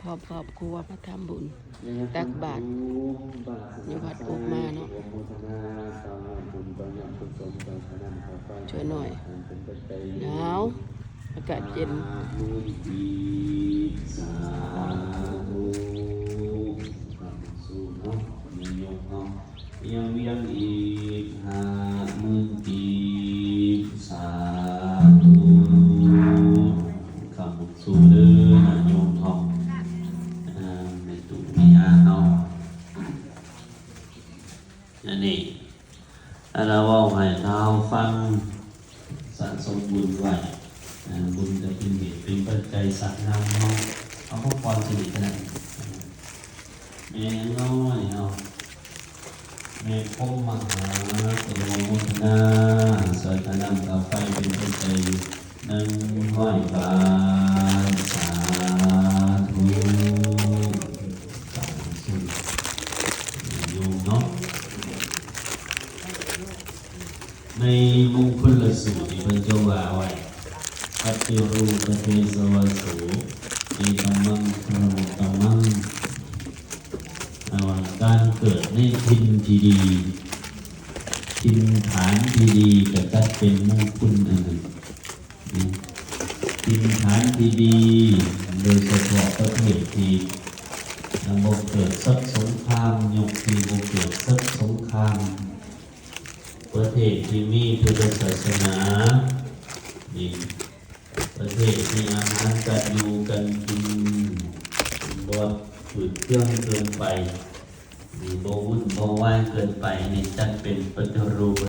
พร้อมครอบครัวมาทำบุญตักบาตรอยู่วัดอุกมาเนาะช่วยหน่อยหนาวอากาศเย็นยังเวียงอีก50,000 ปีสาธุคำสู่เด้อนะโยมทองในตุมีอาเนาะนั่นนี่เราว่าให้เท้าฟังสะสมบุญไว้บุญจะเป็นเหตุเป็นปัจจัยสักนำเนาะเอาพวกความสนิทกันแม่น้อยเนาะแม่พมมหาตุลมุทนาสวยนำกาไฟเป็นปัจจัย100 บาทสาธุสาธุโยมเนาะในมงคลสูตรที่พระเจ้าว่าไว้ปัจจุรูปเทสวะโสมีธรรมังพระมุตตมังการเกิดในทินที่ดีทินฐานที่ดีก็จัดเป็นมงคลอันหนึ่งทินฐานที่ดีโดยเฉพาะประเทศที่ระบบเกิดสักสงครามยกที่บ่เกิดสักสงครามประเทศที่มีพุทธศาสนานี่ประเทศที่อาหารการอยู่กันกินบ่ฝืดเครื่องเกินไปมีบ่วุ่นบ่วายเกินไปนี่จัดเป็นปฏิรูป